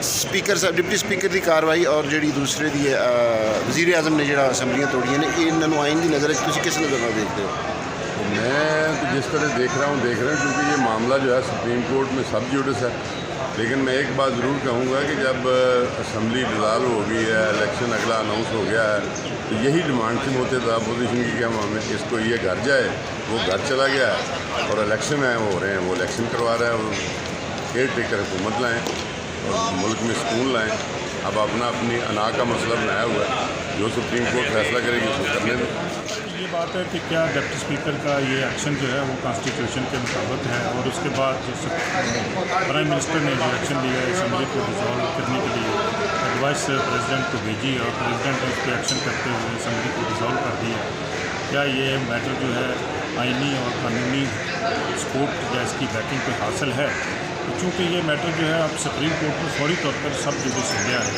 Speaker साहब deputy speaker की कार्रवाई और जी दूसरे दी वज़ीर आज़म ने जो असैम्बलियाँ तोड़ियाँ ने इन्होंने आइन की नज़र किस नज़र में देखते हो? मैं तो जिस तरह देख रहा हूँ क्योंकि ये मामला जो है सुप्रीम कोर्ट में सब जुडिस है। लेकिन मैं एक बात ज़रूर कहूँगा कि जब असम्बली डिज़ाल्व हो गई है, इलेक्शन अगला अनाउंस हो गया है, तो यही डिमांड थी होते था अपोजिशन की क्या मामले इसको ये घर जाए, वो घर चला गया है और इलेक्शन है वो हो रहे हैं, वो इलेक्शन करवा रहा है, वो केयर टेकर हुकूमत लाएँ और मुल्क में सुकून लाएँ। अब अपना अपनी अना का मसला बनाया हुआ है, जो सुप्रीम कोर्ट फैसला करेगी उसको करने दें। ये बात है कि क्या डिप्टी स्पीकर का ये एक्शन जो है वो कॉन्स्टिट्यूशन के मुताबिक है और उसके बाद जो प्राइम मिनिस्टर ने जो एक्शन लिया है असम्बली को डिज़ोल्व करने के लिए एडवाइस प्रेसिडेंट को भेजी और प्रेसिडेंट ने उस पर एक्शन करते हुए असम्बली को डिज़ोल्व कर दिया। क्या ये मैटर जो है आइनी और कानूनी सपोर्ट या इसकी बैकिंग को हासिल है? चूँकि ये मैटर जो है अब सुप्रीम कोर्ट में फौरी तौर पर सब जुडिस हो गया है,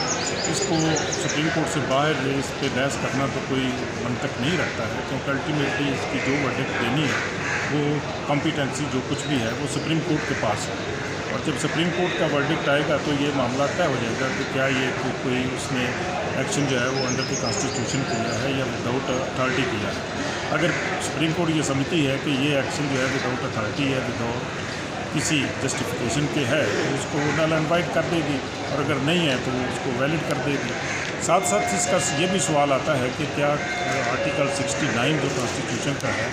इसको सुप्रीम कोर्ट से बाहर इस पर बहस करना तो कोई मंतक नहीं रखता है, क्योंकि अल्टीमेटली इसकी जो वर्डिक्ट देनी है वो कॉम्पिटेंसी जो कुछ भी है वो सुप्रीम कोर्ट के पास है। और जब सुप्रीम कोर्ट का वर्डिक्ट आएगा तो ये मामला तय हो जाएगा कि क्या ये कोई उसने एक्शन जो है वो अंडर द कॉन्स्टिट्यूशन किया है या विदाउट अथॉरिटी किया है। अगर सुप्रीम कोर्ट ये समझती है कि ये एक्शन जो है विदाउट अथॉरिटी है, विदाउट किसी जस्टिफिकेशन के है, तो उसको नल इनवाइट कर देगी और अगर नहीं है तो उसको वैलिड कर देगी। साथ साथ इसका ये भी सवाल आता है कि क्या आर्टिकल 69 जो कॉन्स्टिट्यूशन का है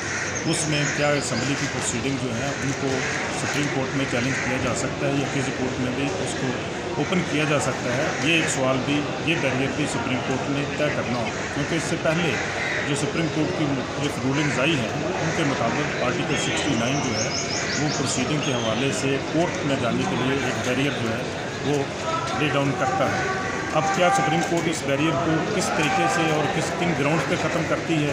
उसमें क्या असम्बली की प्रोसीडिंग जो है उनको सुप्रीम कोर्ट में चैलेंज किया जा सकता है या किसी कोर्ट में भी उसको ओपन किया जा सकता है। ये एक सवाल भी, ये बैरियर भी सुप्रीम कोर्ट ने तय करना होगा, क्योंकि इससे पहले जो सुप्रीम कोर्ट की एक रूलिंग्स आई हैं उनके मुताबिक आर्टिकल 69 जो है वो प्रोसीडिंग के हवाले से कोर्ट में जाने के लिए एक बैरियर जो है वो ले डाउन करता है। अब क्या सुप्रीम कोर्ट इस बैरियर को किस तरीके से और किन ग्राउंड पे ख़त्म करती है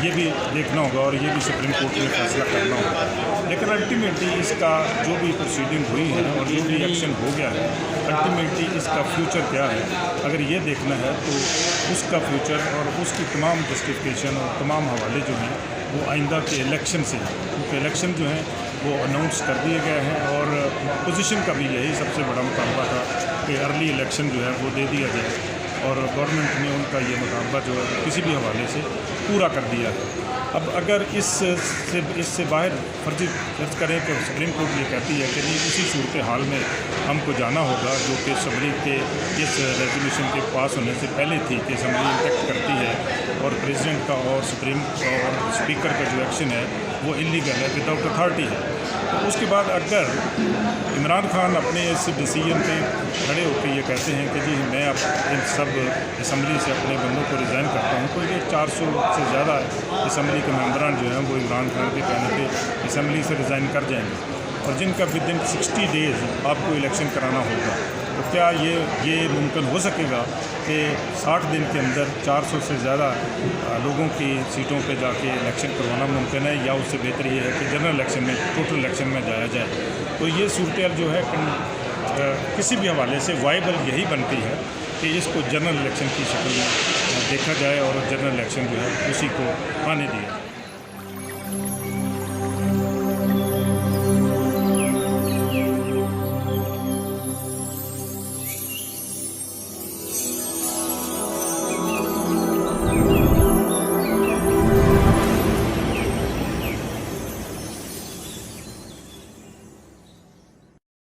ये भी देखना होगा और ये भी सुप्रीम कोर्ट में फैसला करना होगा। लेकिन अल्टीमेटली इसका जो भी प्रोसीडिंग हुई है और जो भी एक्शन हो गया है, अल्टीमेटली इसका फ्यूचर क्या है अगर ये देखना है तो उसका फ्यूचर और उसकी तमाम जस्टिफिकेशन और तमाम हवाले जो हैं वो आइंदा के इलेक्शन से हैं, क्योंकि इलेक्शन जो हैं वो अनाउंस कर दिए गए हैं और पोजीशन का भी यही सबसे बड़ा मुतालबा था कि अर्ली इलेक्शन जो है वो दे दिया जाए और गवर्नमेंट ने उनका ये मुतालबा जो है किसी भी हवाले से पूरा कर दिया है। अब अगर इससे बाहर फर्जी खर्च करें कि सुप्रीम कोर्ट ये कहती है कि नहीं इसी सूरत हाल में हमको जाना होगा, जो कि असम्बली के इस रेजोल्यूशन के पास होने से पहले थी कि असम्बली इंटेक्ट करती है और प्रेसिडेंट का और सुप्रीम और स्पीकर का जो एक्शन है वो इलीगल है, विदाउट अथॉरिटी है। तो उसके बाद अगर इमरान खान अपने इस डिसीजन पे खड़े होकर ये कहते हैं कि जी मैं अब इन सब असम्बली से अपने बंदों को रिज़ाइन करता हूँ, तो ये 400 से ज़्यादा असम्बली के मेंबरान जो हैं वो इमरान खान के कहने पे असम्बली से रिज़ाइन कर जाएंगे और जिनका विद इन 60 डेज़ आपको इलेक्शन कराना होगा। तो क्या ये मुमकिन हो सकेगा कि 60 दिन के अंदर 400 से ज़्यादा लोगों की सीटों पे जाके इलेक्शन करवाना मुमकिन है, या उससे बेहतर ये है कि जनरल इलेक्शन में टोटल इलेक्शन में जाया जाए? तो ये सूरत जो है किसी भी हवाले से वाइबल यही बनती है कि इसको जनरल इलेक्शन की शक्ल में देखा जाए और जनरल इलेक्शन जो है उसी को आने दिया।